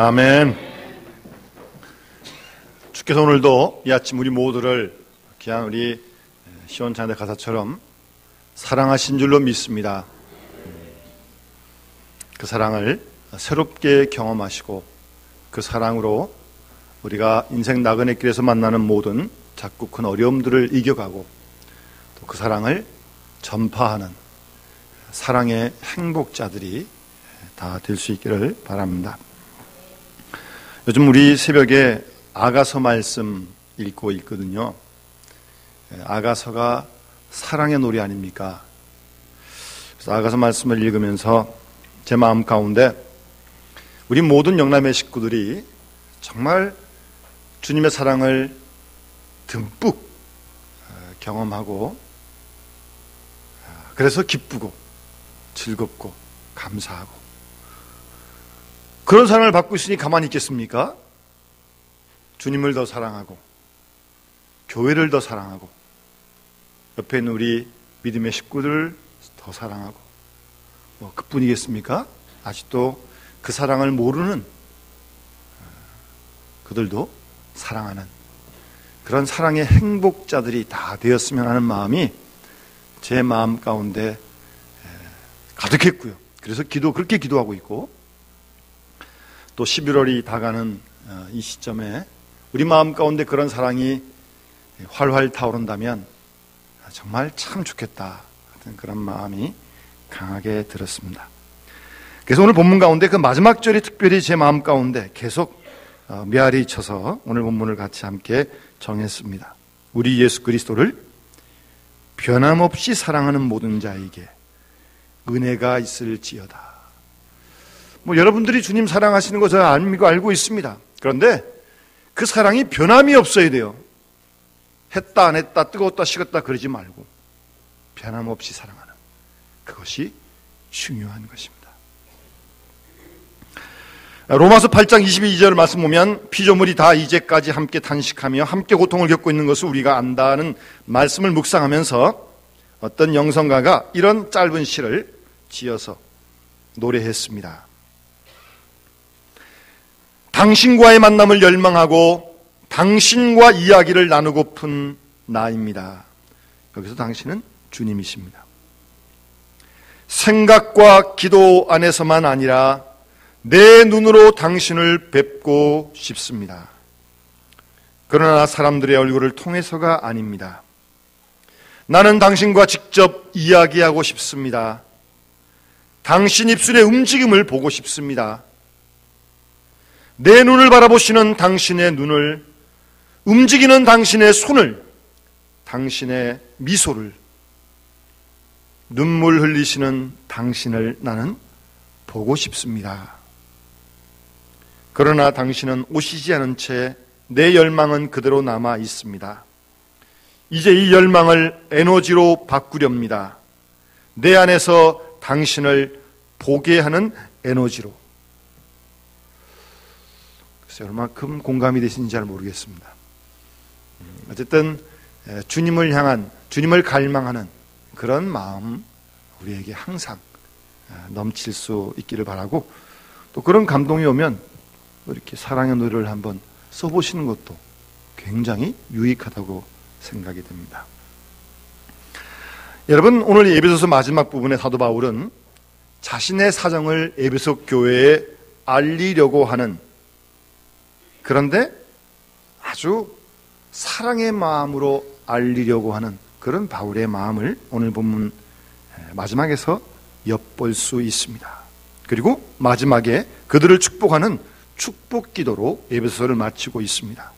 아멘. 주께서 오늘도 이 아침 우리 모두를 귀한 우리 시온찬의 가사처럼 사랑하신 줄로 믿습니다. 그 사랑을 새롭게 경험하시고 그 사랑으로 우리가 인생 나그네 길에서 만나는 모든 작고 큰 어려움들을 이겨가고 또 그 사랑을 전파하는 사랑의 행복자들이 다 될 수 있기를 바랍니다. 요즘 우리 새벽에 아가서 말씀 읽고 있거든요. 아가서가 사랑의 노래 아닙니까? 그래서 아가서 말씀을 읽으면서 제 마음 가운데 우리 모든 영남의 식구들이 정말 주님의 사랑을 듬뿍 경험하고 그래서 기쁘고 즐겁고 감사하고 그런 사랑을 받고 있으니 가만히 있겠습니까? 주님을 더 사랑하고 교회를 더 사랑하고 옆에 있는 우리 믿음의 식구들을 더 사랑하고 그뿐이겠습니까? 아직도 그 사랑을 모르는 그들도 사랑하는 그런 사랑의 행복자들이 다 되었으면 하는 마음이 제 마음 가운데 가득했고요. 그래서 그렇게 기도하고 있고 또 11월이 다가는 이 시점에 우리 마음 가운데 그런 사랑이 활활 타오른다면 정말 참 좋겠다 하는 그런 마음이 강하게 들었습니다. 그래서 오늘 본문 가운데 그 마지막 절이 특별히 제 마음 가운데 계속 메아리 쳐서 오늘 본문을 같이 함께 정했습니다. 우리 예수 그리스도를 변함없이 사랑하는 모든 자에게 은혜가 있을지어다. 여러분들이 주님 사랑하시는 거 제가 알고 있습니다. 그런데 그 사랑이 변함이 없어야 돼요. 했다 안 했다 뜨거웠다 식었다 그러지 말고 변함없이 사랑하는 그것이 중요한 것입니다. 로마서 8장 22절 말씀 보면 피조물이 다 이제까지 함께 탄식하며 함께 고통을 겪고 있는 것을 우리가 안다는 말씀을 묵상하면서 어떤 영성가가 이런 짧은 시를 지어서 노래했습니다. 당신과의 만남을 열망하고 당신과 이야기를 나누고픈 나입니다. 여기서 당신은 주님이십니다. 생각과 기도 안에서만 아니라 내 눈으로 당신을 뵙고 싶습니다. 그러나 사람들의 얼굴을 통해서가 아닙니다. 나는 당신과 직접 이야기하고 싶습니다. 당신 입술의 움직임을 보고 싶습니다. 내 눈을 바라보시는 당신의 눈을, 움직이는 당신의 손을, 당신의 미소를, 눈물 흘리시는 당신을 나는 보고 싶습니다. 그러나 당신은 오시지 않은 채 내 열망은 그대로 남아 있습니다. 이제 이 열망을 에너지로 바꾸렵니다. 내 안에서 당신을 보게 하는 에너지로. 글쎄요, 얼마큼 공감이 되시는지 잘 모르겠습니다. 어쨌든 주님을 향한, 주님을 갈망하는 그런 마음 우리에게 항상 넘칠 수 있기를 바라고, 또 그런 감동이 오면 이렇게 사랑의 노래를 한번 써보시는 것도 굉장히 유익하다고 생각이 됩니다. 여러분, 오늘 에베소서 마지막 부분의 사도 바울은 자신의 사정을 에베소 교회에 알리려고 하는, 그런데 아주 사랑의 마음으로 알리려고 하는 그런 바울의 마음을 오늘 본문 마지막에서 엿볼 수 있습니다. 그리고 마지막에 그들을 축복하는 축복 기도로 에베소서를 마치고 있습니다.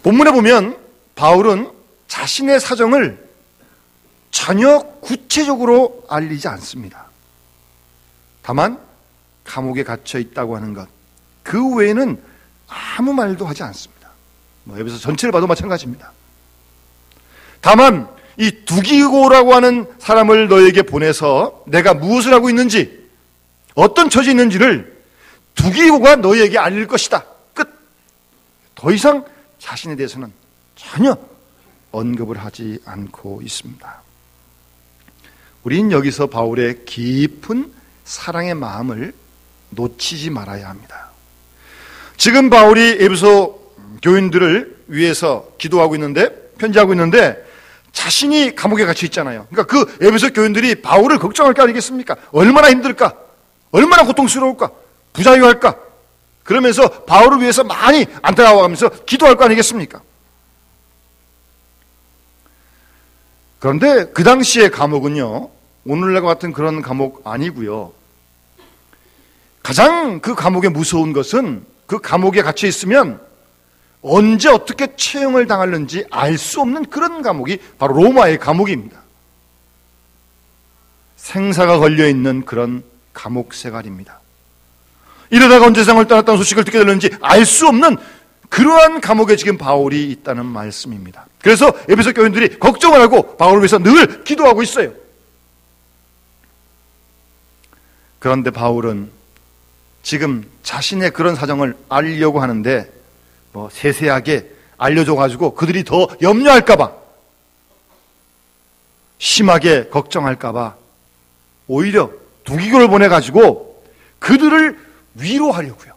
본문에 보면 바울은 자신의 사정을 전혀 구체적으로 알리지 않습니다. 다만 감옥에 갇혀 있다고 하는 것, 그 외에는 아무 말도 하지 않습니다. 에베소 전체를 봐도 마찬가지입니다. 다만 이 두기고라고 하는 사람을 너에게 보내서 내가 무엇을 하고 있는지, 어떤 처지에 있는지를 두기고가 너에게 알릴 것이다. 끝. 더 이상 자신에 대해서는 전혀 언급을 하지 않고 있습니다. 우린 여기서 바울의 깊은 사랑의 마음을 놓치지 말아야 합니다. 지금 바울이 에베소 교인들을 위해서 기도하고 있는데, 편지하고 있는데 자신이 감옥에 갇혀 있잖아요. 그러니까 그 에베소 교인들이 바울을 걱정할 게 아니겠습니까? 얼마나 힘들까? 얼마나 고통스러울까? 부자유할까? 그러면서 바울을 위해서 많이 안타까워하면서 기도할 거 아니겠습니까? 그런데 그 당시의 감옥은요, 오늘날과 같은 그런 감옥 아니고요. 가장 그 감옥에 무서운 것은 그 감옥에 갇혀 있으면 언제 어떻게 처형을 당하는지 알 수 없는 그런 감옥이 바로 로마의 감옥입니다. 생사가 걸려있는 그런 감옥 생활입니다. 이러다가 언제 세상을 떠났다는 소식을 듣게 되는지 알 수 없는 그러한 감옥에 지금 바울이 있다는 말씀입니다. 그래서 에베소 교인들이 걱정을 하고 바울을 위해서 늘 기도하고 있어요. 그런데 바울은 지금 자신의 그런 사정을 알려고 하는데 세세하게 알려줘가지고 그들이 더 염려할까봐, 심하게 걱정할까봐 오히려 두기고를 보내가지고 그들을 위로하려고요.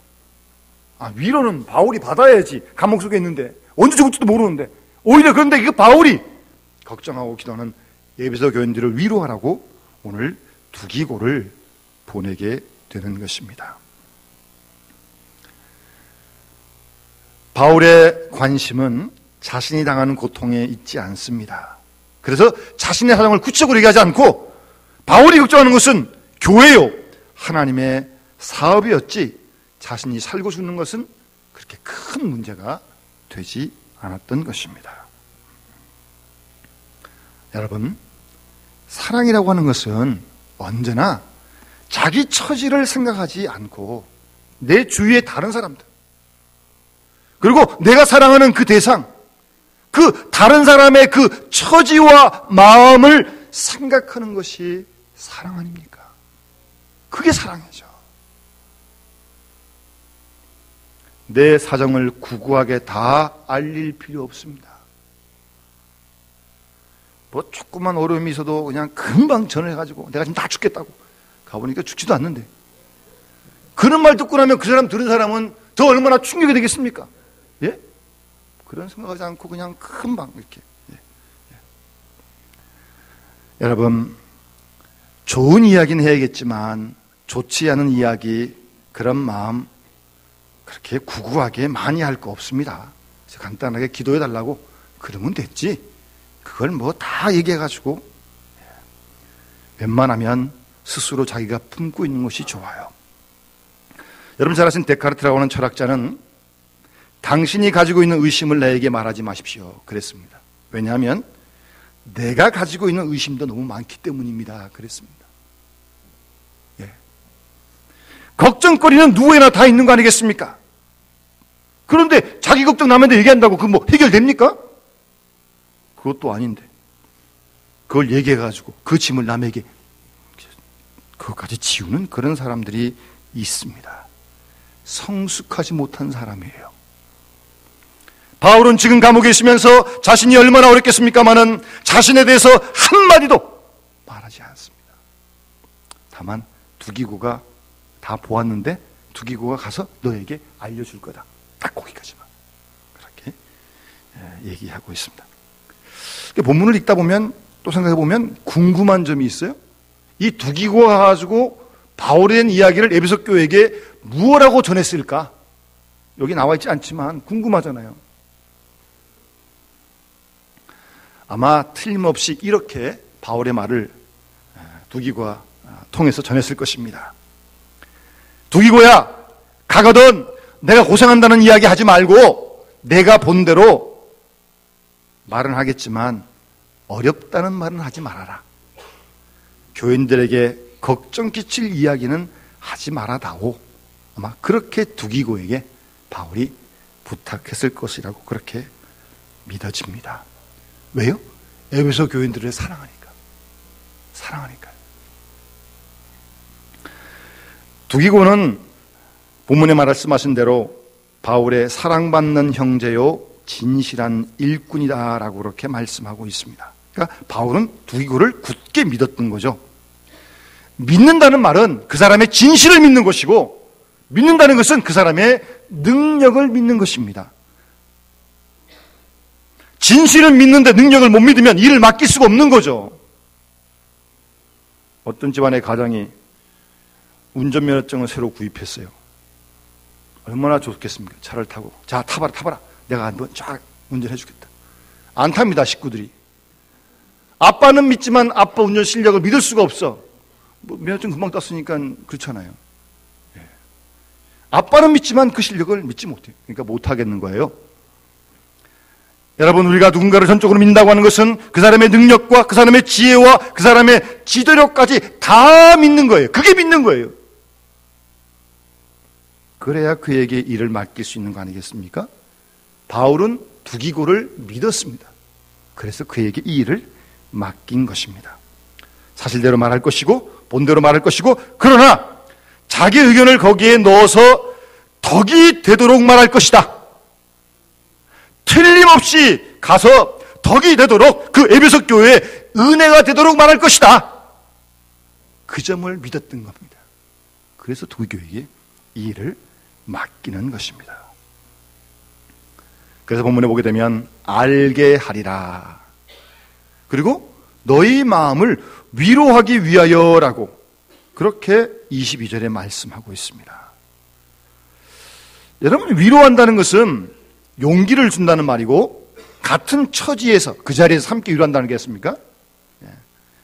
위로는 바울이 받아야지. 감옥 속에 있는데 언제 죽을지도 모르는데. 오히려 그런데 그 바울이 걱정하고 기도하는 에베소 교인들을 위로하라고 오늘 두기고를 보내게 되는 것입니다. 바울의 관심은 자신이 당하는 고통에 있지 않습니다. 그래서 자신의 사정을 구체적으로 얘기하지 않고 바울이 걱정하는 것은 교회요, 하나님의 사업이었지 자신이 살고 죽는 것은 그렇게 큰 문제가 되지 않았던 것입니다. 여러분, 사랑이라고 하는 것은 언제나 자기 처지를 생각하지 않고 내 주위의 다른 사람들, 그리고 내가 사랑하는 그 대상, 그 다른 사람의 그 처지와 마음을 생각하는 것이 사랑 아닙니까? 그게 사랑이죠. 내 사정을 구구하게 다 알릴 필요 없습니다. 조그만 어려움이 있어도 그냥 금방 전화해가지고 내가 지금 다 죽겠다고 가보니까 죽지도 않는데, 그런 말 듣고 나면 그 사람 들은 사람은 더 얼마나 충격이 되겠습니까? 예? 그런 생각하지 않고 그냥 금방 이렇게. 여러분, 좋은 이야기는 해야겠지만 좋지 않은 이야기, 그런 마음 그렇게 구구하게 많이 할 거 없습니다. 간단하게 기도해달라고 그러면 됐지, 그걸 다 얘기해가지고 웬만하면 스스로 자기가 품고 있는 것이 좋아요. 여러분 잘 아시는 데카르트라고 하는 철학자는 당신이 가지고 있는 의심을 나에게 말하지 마십시오 그랬습니다. 왜냐하면 내가 가지고 있는 의심도 너무 많기 때문입니다 그랬습니다. 걱정거리는 누구에나 다 있는 거 아니겠습니까? 그런데 자기 걱정 남한테 얘기한다고 해결됩니까? 그것도 아닌데 그걸 얘기해가지고 그 짐을 남에게 그것까지 지우는 그런 사람들이 있습니다. 성숙하지 못한 사람이에요. 바울은 지금 감옥에 있으면서 자신이 얼마나 어렵겠습니까마는 자신에 대해서 한마디도 말하지 않습니다. 다만 두기고가 다 보았는데 두기고가 가서 너에게 알려줄 거다, 딱 거기까지만 그렇게 얘기하고 있습니다. 본문을 읽다 보면 또 생각해 보면 궁금한 점이 있어요. 이 두기고가 가지고 바울에 대한 이야기를 에베소 교회에게 무엇라고 전했을까? 여기 나와 있지 않지만 궁금하잖아요. 아마 틀림없이 이렇게 바울의 말을 두기고가 통해서 전했을 것입니다. 두기고야, 가거든 내가 고생한다는 이야기 하지 말고 내가 본 대로 말은 하겠지만 어렵다는 말은 하지 말아라. 교인들에게 걱정 끼칠 이야기는 하지 말아다오. 아마 그렇게 두기고에게 바울이 부탁했을 것이라고 그렇게 믿어집니다. 왜요? 에베소 교인들을 사랑하니까. 두기고는 본문에 말씀하신 대로 바울의 사랑받는 형제요 진실한 일꾼이다라고 그렇게 말씀하고 있습니다. 그러니까 바울은 두기고를 굳게 믿었던 거죠. 믿는다는 말은 그 사람의 진실을 믿는 것이고, 믿는다는 것은 그 사람의 능력을 믿는 것입니다. 진실을 믿는데 능력을 못 믿으면 일을 맡길 수가 없는 거죠. 어떤 집안의 가장이 운전면허증을 새로 구입했어요. 얼마나 좋겠습니까? 차를 타고, 자, 타봐라. 내가 한번 쫙 운전해 주겠다. 안 탑니다, 식구들이. 아빠는 믿지만 아빠 운전 실력을 믿을 수가 없어. 뭐 면허증 금방 땄으니까 그렇잖아요. 예. 아빠는 믿지만 그 실력을 믿지 못해요. 그러니까 못하겠는 거예요. 여러분, 우리가 누군가를 전적으로 믿는다고 하는 것은 그 사람의 능력과 그 사람의 지혜와 그 사람의 지도력까지 다 믿는 거예요. 그게 믿는 거예요. 그래야 그에게 일을 맡길 수 있는 거 아니겠습니까? 바울은 두기고를 믿었습니다. 그래서 그에게 이 일을 맡긴 것입니다. 사실대로 말할 것이고 본대로 말할 것이고, 그러나 자기 의견을 거기에 넣어서 덕이 되도록 말할 것이다. 틀림없이 가서 덕이 되도록, 그 에베소 교회에 은혜가 되도록 말할 것이다. 그 점을 믿었던 겁니다. 그래서 두기교에게 이 일을 맡기는 것입니다. 그래서 본문에 보게 되면 알게 하리라, 그리고 너희 마음을 위로하기 위하여라고 그렇게 22절에 말씀하고 있습니다. 여러분, 위로한다는 것은 용기를 준다는 말이고, 같은 처지에서 그 자리에서 함께 위로한다는 게 있습니까?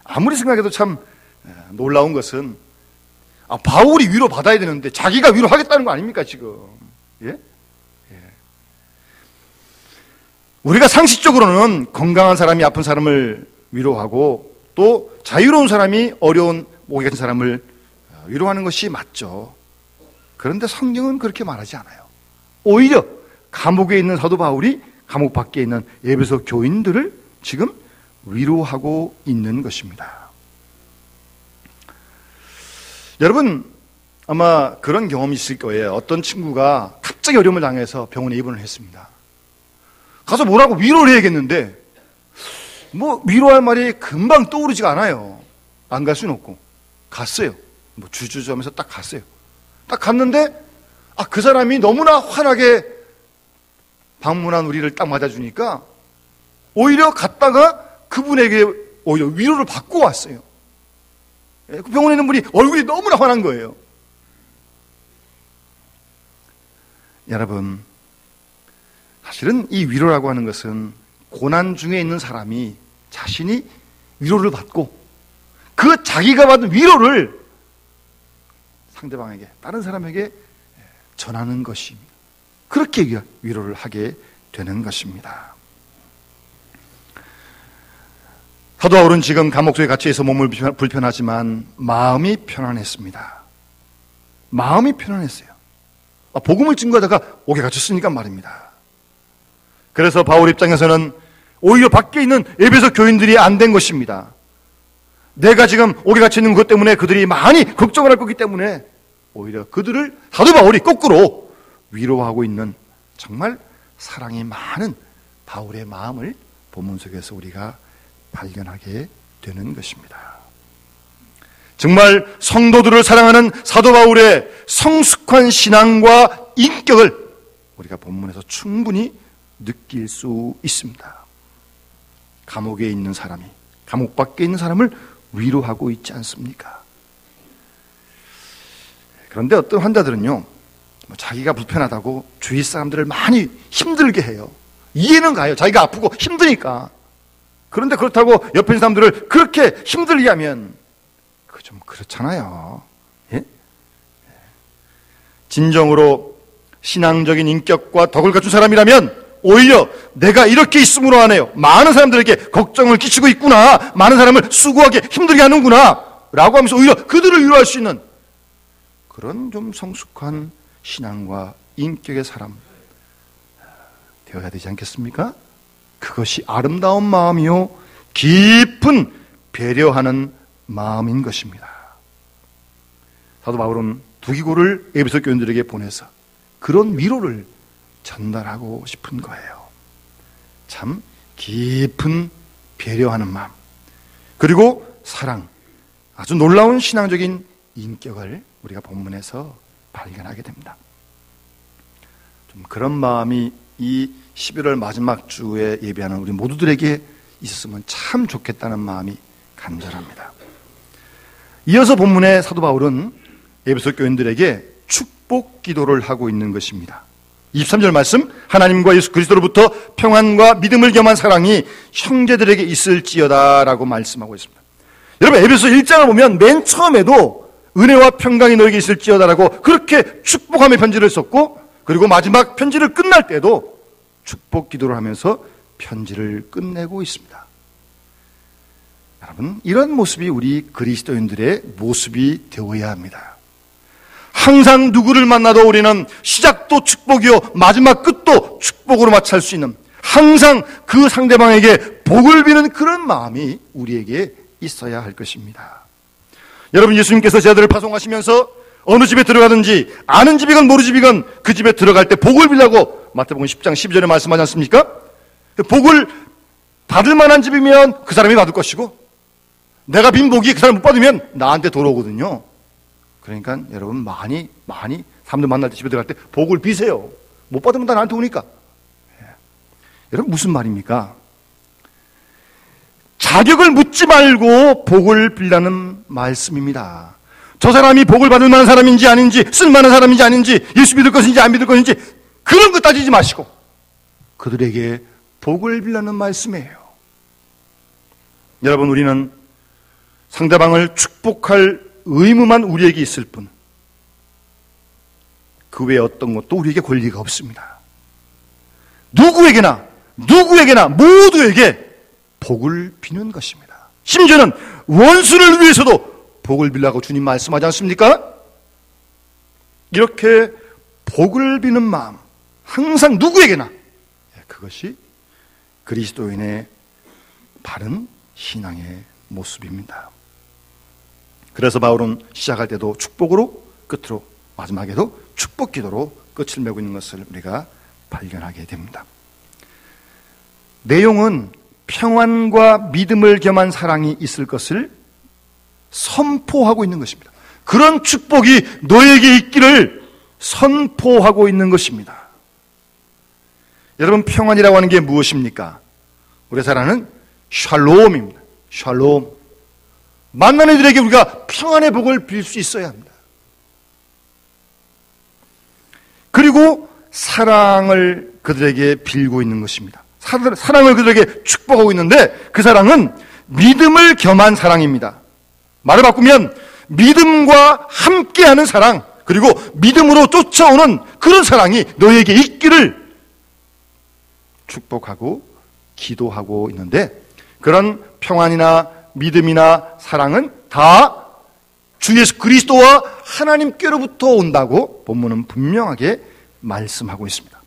아무리 생각해도 참 놀라운 것은, 바울이 위로받아야 되는데 자기가 위로하겠다는 거 아닙니까 지금? 예? 우리가 상식적으로는 건강한 사람이 아픈 사람을 위로하고, 또 자유로운 사람이 어려운 목이 같은 사람을 위로하는 것이 맞죠. 그런데 성경은 그렇게 말하지 않아요. 오히려 감옥에 있는 사도 바울이 감옥 밖에 있는 에베소 교인들을 지금 위로하고 있는 것입니다. 여러분, 아마 그런 경험이 있을 거예요. 어떤 친구가 갑자기 어려움을 당해서 병원에 입원을 했습니다. 가서 뭐라고 위로를 해야겠는데, 뭐 위로할 말이 금방 떠오르지가 않아요. 안 갈 수는 없고 갔어요. 뭐 주주점에서 딱 갔어요. 딱 갔는데 그 사람이 너무나 환하게 방문한 우리를 딱 맞아주니까 오히려 갔다가 그분에게 오히려 위로를 받고 왔어요. 그 병원에 있는 분이 얼굴이 너무나 환한 거예요. 여러분, 사실은 이 위로라고 하는 것은 고난 중에 있는 사람이 자신이 위로를 받고 그 자기가 받은 위로를 상대방에게, 다른 사람에게 전하는 것입니다. 그렇게 위로를 하게 되는 것입니다. 사도 바울은 지금 감옥 속에 갇혀있어 몸을 불편하지만 마음이 편안했습니다. 마음이 편안했어요. 복음을 증거하다가 옥에 갇혔으니까 말입니다. 그래서 바울 입장에서는 오히려 밖에 있는 에베소 교인들이 안 된 것입니다. 내가 지금 옥에 갇혀있는 것 때문에 그들이 많이 걱정을 할 거기 때문에 오히려 그들을 사도 바울이 거꾸로 위로하고 있는 정말 사랑이 많은 바울의 마음을 본문 속에서 우리가 발견하게 되는 것입니다. 정말 성도들을 사랑하는 사도 바울의 성숙한 신앙과 인격을 우리가 본문에서 충분히 느낄 수 있습니다. 감옥에 있는 사람이 감옥 밖에 있는 사람을 위로하고 있지 않습니까? 그런데 어떤 환자들은요, 자기가 불편하다고 주위 사람들을 많이 힘들게 해요. 이해는 가요. 자기가 아프고 힘드니까. 그런데 그렇다고 옆에 있는 사람들을 그렇게 힘들게 하면 그거 좀 그렇잖아요. 예? 진정으로 신앙적인 인격과 덕을 갖춘 사람이라면 오히려 내가 이렇게 있음으로 하네요, 많은 사람들에게 걱정을 끼치고 있구나, 많은 사람을 수고하게 힘들게 하는구나 라고 하면서 오히려 그들을 위로할 수 있는 그런 좀 성숙한 신앙과 인격의 사람 되어야 되지 않겠습니까? 그것이 아름다운 마음이요 깊은 배려하는 마음인 것입니다. 사도 바울은 두기고를 에베소 교인들에게 보내서 그런 위로를 전달하고 싶은 거예요. 참 깊은 배려하는 마음, 그리고 사랑, 아주 놀라운 신앙적인 인격을 우리가 본문에서 발견하게 됩니다. 좀 그런 마음이 이 11월 마지막 주에 예배하는 우리 모두들에게 있었으면 참 좋겠다는 마음이 간절합니다. 이어서 본문의 사도 바울은 에베소 교인들에게 축복 기도를 하고 있는 것입니다. 23절 말씀, 하나님과 예수 그리스도로부터 평안과 믿음을 겸한 사랑이 형제들에게 있을지어다 라고 말씀하고 있습니다. 여러분, 에베소 1장을 보면 맨 처음에도 은혜와 평강이 너에게 있을지어다라고 그렇게 축복하며 편지를 썼고, 그리고 마지막 편지를 끝날 때도 축복 기도를 하면서 편지를 끝내고 있습니다. 여러분, 이런 모습이 우리 그리스도인들의 모습이 되어야 합니다. 항상 누구를 만나도 우리는 시작도 축복이요 마지막 끝도 축복으로 마찰 수 있는, 항상 그 상대방에게 복을 비는 그런 마음이 우리에게 있어야 할 것입니다. 여러분, 예수님께서 제 아들을 파송하시면서 어느 집에 들어가든지 아는 집이건 모르는 집이건 그 집에 들어갈 때 복을 빌라고 마태복음 10장 12절에 말씀하지 않습니까? 복을 받을 만한 집이면 그 사람이 받을 것이고, 내가 빈 복이 그 사람 못 받으면 나한테 돌아오거든요. 그러니까 여러분, 많이 사람들 만날 때 집에 들어갈 때 복을 비세요. 못 받으면 다 나한테 오니까. 여러분, 무슨 말입니까? 자격을 묻지 말고 복을 빌라는 말씀입니다. 저 사람이 복을 받을 만한 사람인지 아닌지, 쓸만한 사람인지 아닌지, 예수 믿을 것인지 안 믿을 것인지 그런 거 따지지 마시고 그들에게 복을 빌라는 말씀이에요. 여러분, 우리는 상대방을 축복할 의무만 우리에게 있을 뿐, 그 외에 어떤 것도 우리에게 권리가 없습니다. 누구에게나 모두에게 복을 비는 것입니다. 심지어는 원수를 위해서도 복을 빌라고 주님 말씀하지 않습니까? 이렇게 복을 비는 마음, 항상 누구에게나, 그것이 그리스도인의 바른 신앙의 모습입니다. 그래서 바울은 시작할 때도 축복으로, 끝으로, 마지막에도 축복 기도로 끝을 맺고 있는 것을 우리가 발견하게 됩니다. 내용은 평안과 믿음을 겸한 사랑이 있을 것을 선포하고 있는 것입니다. 그런 축복이 너에게 있기를 선포하고 있는 것입니다. 여러분, 평안이라고 하는 게 무엇입니까? 우리가 잘 아는 샬롬입니다. 샬롬. 만나는 이들에게 우리가 평안의 복을 빌 수 있어야 합니다. 그리고 사랑을 그들에게 빌고 있는 것입니다. 사랑을 그들에게 축복하고 있는데 그 사랑은 믿음을 겸한 사랑입니다. 말을 바꾸면 믿음과 함께하는 사랑, 그리고 믿음으로 쫓아오는 그런 사랑이 너에게 있기를 축복하고 기도하고 있는데, 그런 평안이나 믿음이나 사랑은 다 주 예수 그리스도와 하나님께로부터 온다고 본문은 분명하게 말씀하고 있습니다.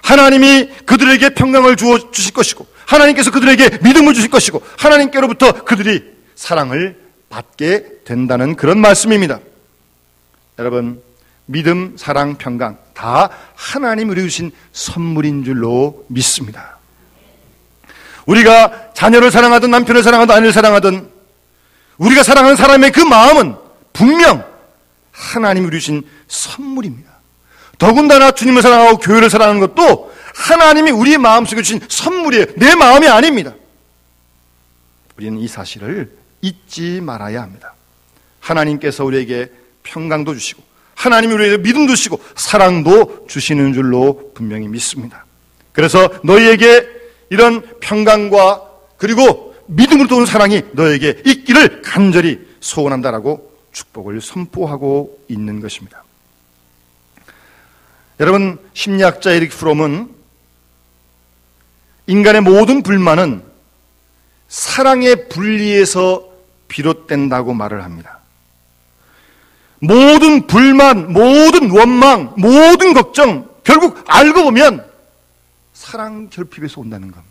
하나님이 그들에게 평강을 주실 것이고, 하나님께서 그들에게 믿음을 주실 것이고, 하나님께로부터 그들이 사랑을 받게 된다는 그런 말씀입니다. 여러분, 믿음, 사랑, 평강 다 하나님이 우리에게 주신 선물인 줄로 믿습니다. 우리가 자녀를 사랑하든 남편을 사랑하든 아내를 사랑하든 우리가 사랑하는 사람의 그 마음은 분명 하나님이 우리에게 주신 선물입니다. 더군다나 주님을 사랑하고 교회를 사랑하는 것도 하나님이 우리의 마음속에 주신 선물이에요. 내 마음이 아닙니다. 우리는 이 사실을 잊지 말아야 합니다. 하나님께서 우리에게 평강도 주시고, 하나님이 우리에게 믿음도 주시고, 사랑도 주시는 줄로 분명히 믿습니다. 그래서 너희에게 이런 평강과 그리고 믿음으로 도는 사랑이 너에게 있기를 간절히 소원한다라고 축복을 선포하고 있는 것입니다. 여러분, 심리학자 에릭 프롬은 인간의 모든 불만은 사랑의 분리에서 비롯된다고 말을 합니다. 모든 불만, 모든 원망, 모든 걱정, 결국 알고 보면 사랑 결핍에서 온다는 겁니다.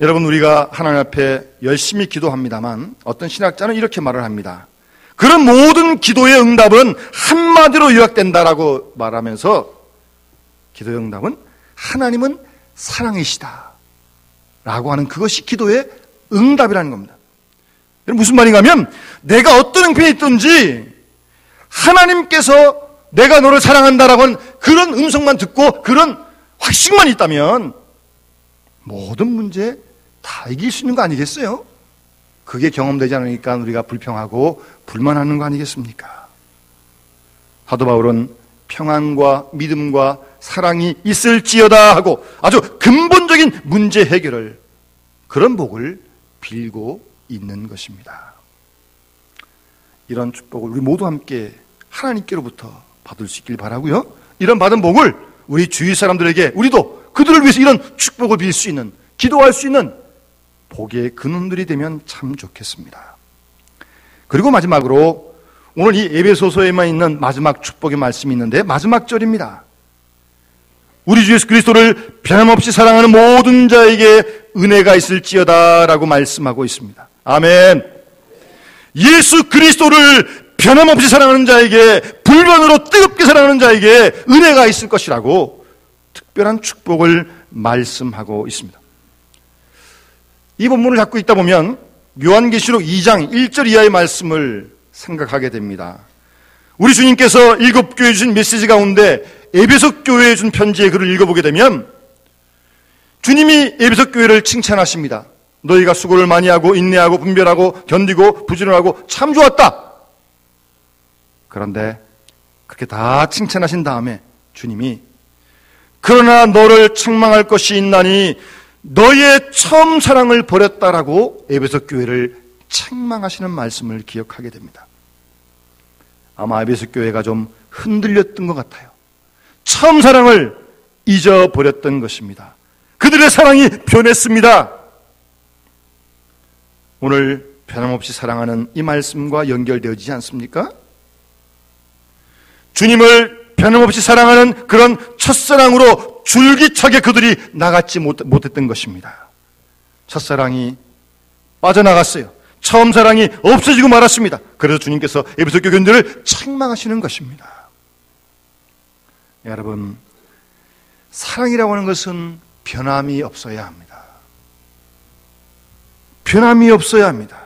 여러분, 우리가 하나님 앞에 열심히 기도합니다만 어떤 신학자는 이렇게 말을 합니다. 그런 모든 기도의 응답은 한마디로 요약된다라고 말하면서, 기도의 응답은 하나님은 사랑이시다 라고 하는 그것이 기도의 응답이라는 겁니다. 무슨 말인가 하면 내가 어떤 형편에 있든지 하나님께서 내가 너를 사랑한다라고 하는 그런 음성만 듣고 그런 확신만 있다면 모든 문제 다 이길 수 있는 거 아니겠어요? 그게 경험되지 않으니까 우리가 불평하고 불만하는 거 아니겠습니까? 사도 바울은 평안과 믿음과 사랑이 있을지어다 하고 아주 근본적인 문제 해결을, 그런 복을 빌고 있는 것입니다. 이런 축복을 우리 모두 함께 하나님께로부터 받을 수 있길 바라고요. 이런 받은 복을 우리 주위 사람들에게, 우리도 그들을 위해서 이런 축복을 빌 수 있는, 기도할 수 있는 복의 근원들이 되면 참 좋겠습니다. 그리고 마지막으로 오늘 이 에베소서에만 있는 마지막 축복의 말씀이 있는데 마지막 절입니다. 우리 주 예수 그리스도를 변함없이 사랑하는 모든 자에게 은혜가 있을지어다 라고 말씀하고 있습니다. 아멘. 예수 그리스도를 변함없이 사랑하는 자에게, 불변으로 뜨겁게 사랑하는 자에게 은혜가 있을 것이라고 특별한 축복을 말씀하고 있습니다. 이 본문을 갖고 있다 보면 요한계시록 2장 1절 이하의 말씀을 생각하게 됩니다. 우리 주님께서 7교회에 주신 메시지 가운데 에베소 교회에 준 편지의 글을 읽어보게 되면 주님이 에베소 교회를 칭찬하십니다. 너희가 수고를 많이 하고 인내하고 분별하고 견디고 부지런하고 참 좋았다. 그런데 그렇게 다 칭찬하신 다음에 주님이 그러나 너를 책망할 것이 있나니 너의 처음 사랑을 버렸다라고 에베소 교회를 책망하시는 말씀을 기억하게 됩니다. 아마 에베소 교회가 좀 흔들렸던 것 같아요. 처음 사랑을 잊어버렸던 것입니다. 그들의 사랑이 변했습니다. 오늘 변함없이 사랑하는 이 말씀과 연결되어지지 않습니까? 주님을 변함없이 사랑하는 그런 첫사랑으로 줄기차게 그들이 나갔지 못했던 것입니다. 첫사랑이 빠져나갔어요. 처음 사랑이 없어지고 말았습니다. 그래서 주님께서 에베소 교인들을 책망하시는 것입니다. 여러분, 사랑이라고 하는 것은 변함이 없어야 합니다. 변함이 없어야 합니다.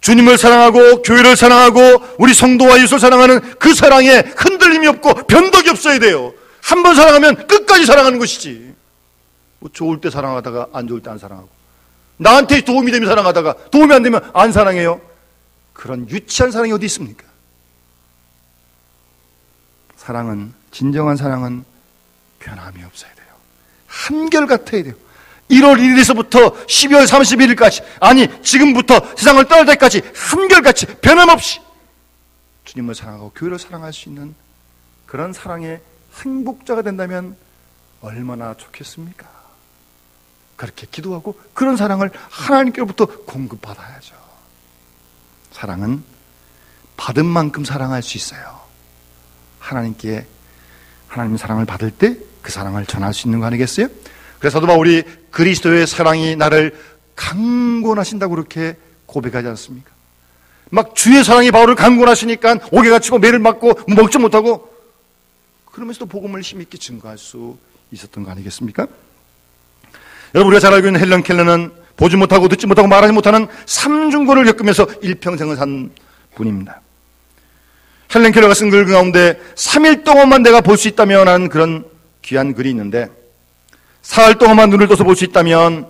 주님을 사랑하고 교회를 사랑하고 우리 성도와 이웃을 사랑하는 그 사랑에 흔들림이 없고 변덕이 없어야 돼요. 한 번 사랑하면 끝까지 사랑하는 것이지. 뭐 좋을 때 사랑하다가 안 좋을 때 안 사랑하고, 나한테 도움이 되면 사랑하다가 도움이 안 되면 안 사랑해요. 그런 유치한 사랑이 어디 있습니까? 사랑은, 진정한 사랑은 변함이 없어야 돼요. 한결같아야 돼요. 1월 1일에서부터 12월 31일까지, 아니 지금부터 세상을 떠날 때까지 한결같이 변함없이 주님을 사랑하고 교회를 사랑할 수 있는 그런 사랑의 행복자가 된다면 얼마나 좋겠습니까? 그렇게 기도하고 그런 사랑을 하나님께로부터 공급받아야죠. 사랑은 받은 만큼 사랑할 수 있어요. 하나님께, 하나님 사랑을 받을 때 그 사랑을 전할 수 있는 거 아니겠어요? 그래서 사도 바울이 그리스도의 사랑이 나를 강권하신다고 그렇게 고백하지 않습니까? 막 주의 사랑이 바울을 강권하시니까 옥에 갇히고 매를 맞고 먹지 못하고, 그러면서도 복음을 힘있게 증거할 수 있었던 거 아니겠습니까? 여러분, 우리가 잘 알고 있는 헬런 켈러는 보지 못하고 듣지 못하고 말하지 못하는 삼중고를 겪으면서 일평생을 산 분입니다. 헬런 켈러가 쓴 글 가운데 3일 동안만 내가 볼 수 있다면 하는 그런 귀한 글이 있는데, 사흘 동안만 눈을 떠서 볼 수 있다면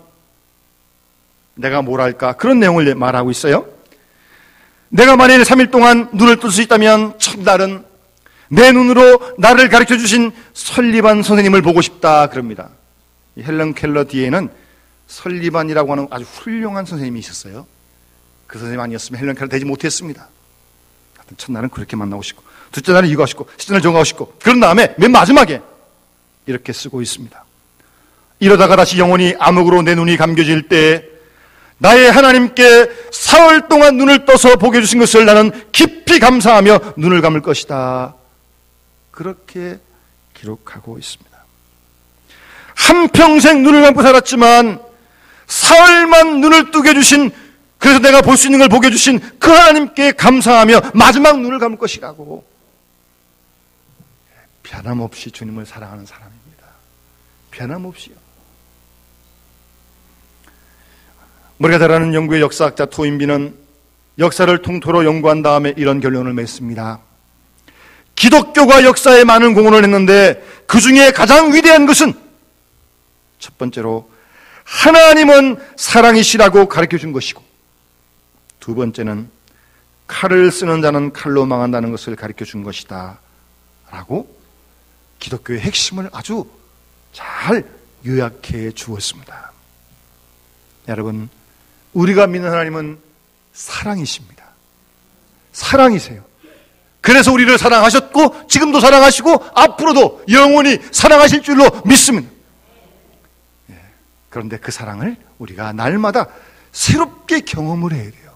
내가 뭘 할까? 그런 내용을 말하고 있어요. 내가 만약에 3일 동안 눈을 뜰 수 있다면 첫날은 내 눈으로 나를 가르쳐 주신 설리반 선생님을 보고 싶다 그럽니다. 이 헬런 켈러 뒤에는 설리반이라고 하는 아주 훌륭한 선생님이 있었어요. 그 선생님 아니었으면 헬런 켈러 되지 못했습니다. 하여튼 첫날은 그렇게 만나고 싶고, 둘째 날은 이거 하고 싶고, 셋째 날 저거 하고 싶고, 그런 다음에 맨 마지막에 이렇게 쓰고 있습니다. 이러다가 다시 영원히 암흑으로 내 눈이 감겨질 때 나의 하나님께 사흘 동안 눈을 떠서 보게 해주신 것을 나는 깊이 감사하며 눈을 감을 것이다. 그렇게 기록하고 있습니다. 한평생 눈을 감고 살았지만 사흘만 눈을 뜨게 해주신, 그래서 내가 볼 수 있는 걸 보게 해주신 그 하나님께 감사하며 마지막 눈을 감을 것이라고 변함없이 주님을 사랑하는 사람입니다. 변함없이요. 우리가 잘 아는 영국의 역사학자 토인비는 역사를 통틀어 연구한 다음에 이런 결론을 맺습니다. 기독교가 역사에 많은 공헌을 했는데 그 중에 가장 위대한 것은 첫 번째로 하나님은 사랑이시라고 가르쳐준 것이고, 두 번째는 칼을 쓰는 자는 칼로 망한다는 것을 가르쳐준 것이다 라고 기독교의 핵심을 아주 잘 요약해 주었습니다. 여러분, 우리가 믿는 하나님은 사랑이십니다. 사랑이세요. 그래서 우리를 사랑하셨고 지금도 사랑하시고 앞으로도 영원히 사랑하실 줄로 믿습니다. 그런데 그 사랑을 우리가 날마다 새롭게 경험을 해야 돼요.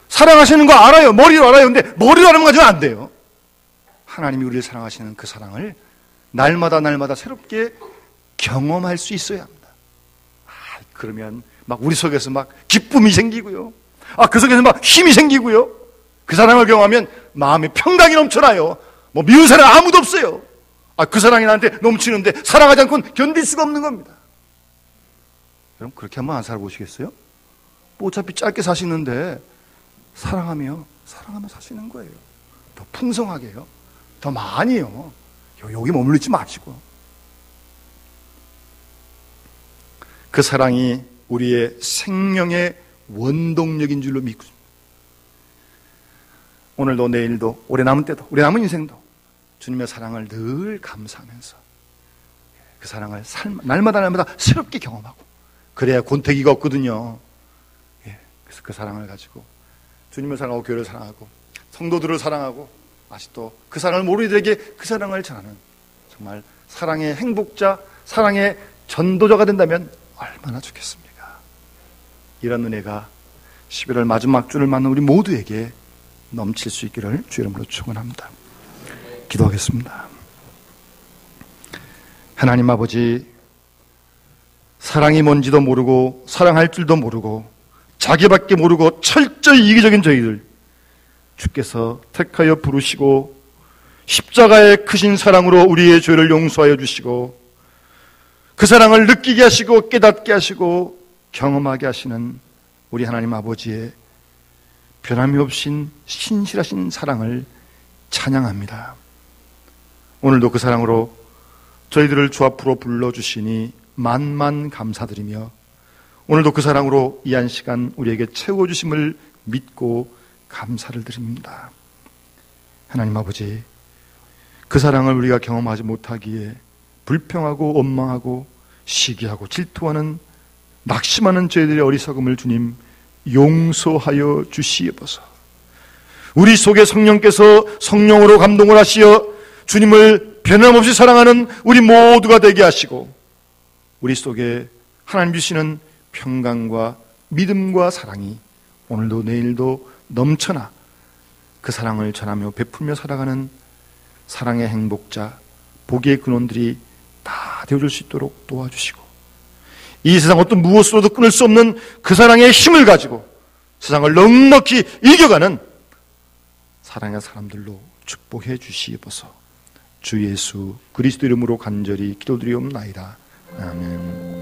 사랑하시는 거 알아요. 머리로 알아요. 근데 머리로 아는 거 가지고 안 돼요. 하나님이 우리를 사랑하시는 그 사랑을 날마다 새롭게 경험할 수 있어야 합니다. 그러면 막 우리 속에서 막 기쁨이 생기고요. 그 속에서 막 힘이 생기고요. 그 사랑을 경험하면 마음에 평강이 넘쳐나요. 뭐 미운 사람 아무도 없어요. 그 사랑이 나한테 넘치는데 사랑하지 않고는 견딜 수가 없는 겁니다. 여러분, 그렇게 한번 안 살아보시겠어요? 뭐 어차피 짧게 사시는데 사랑하며 사시는 거예요. 더 풍성하게요. 더 많이요. 여기 머물리지 마시고. 그 사랑이 우리의 생명의 원동력인 줄로 믿고 있습니다. 오늘도 내일도 오래 남은 때도 우리 남은 인생도 주님의 사랑을 늘 감사하면서 그 사랑을 날마다 새롭게 경험하고, 그래야 권태기가 없거든요. 그래서 그 사랑을 가지고 주님을 사랑하고 교회를 사랑하고 성도들을 사랑하고 아직도 그 사랑을 모르는 이들에게 그 사랑을 전하는 정말 사랑의 행복자, 사랑의 전도자가 된다면 얼마나 좋겠습니까? 이런 은혜가 11월 마지막 주를 맞는 우리 모두에게 넘칠 수 있기를 주 이름으로 축원합니다. 기도하겠습니다. 하나님 아버지, 사랑이 뭔지도 모르고 사랑할 줄도 모르고 자기밖에 모르고 철저히 이기적인 저희들, 주께서 택하여 부르시고 십자가의 크신 사랑으로 우리의 죄를 용서하여 주시고 그 사랑을 느끼게 하시고 깨닫게 하시고 경험하게 하시는 우리 하나님 아버지의 변함이 없인 신실하신 사랑을 찬양합니다. 오늘도 그 사랑으로 저희들을 주 앞으로 불러주시니 만만 감사드리며, 오늘도 그 사랑으로 이 한 시간 우리에게 채워주심을 믿고 감사를 드립니다. 하나님 아버지, 그 사랑을 우리가 경험하지 못하기에 불평하고 원망하고 시기하고 질투하는 낙심하는 저희들의 어리석음을 주님 용서하여 주시옵소서. 우리 속에 성령께서 성령으로 감동을 하시어 주님을 변함없이 사랑하는 우리 모두가 되게 하시고, 우리 속에 하나님 주시는 평강과 믿음과 사랑이 오늘도 내일도 넘쳐나 그 사랑을 전하며 베풀며 살아가는 사랑의 행복자, 복의 근원들이 다 되어줄 수 있도록 도와주시고, 이 세상 어떤 무엇으로도 끊을 수 없는 그 사랑의 힘을 가지고 세상을 넉넉히 이겨가는 사랑의 사람들로 축복해 주시옵소서. 주 예수 그리스도 이름으로 간절히 기도드리옵나이다. 아멘.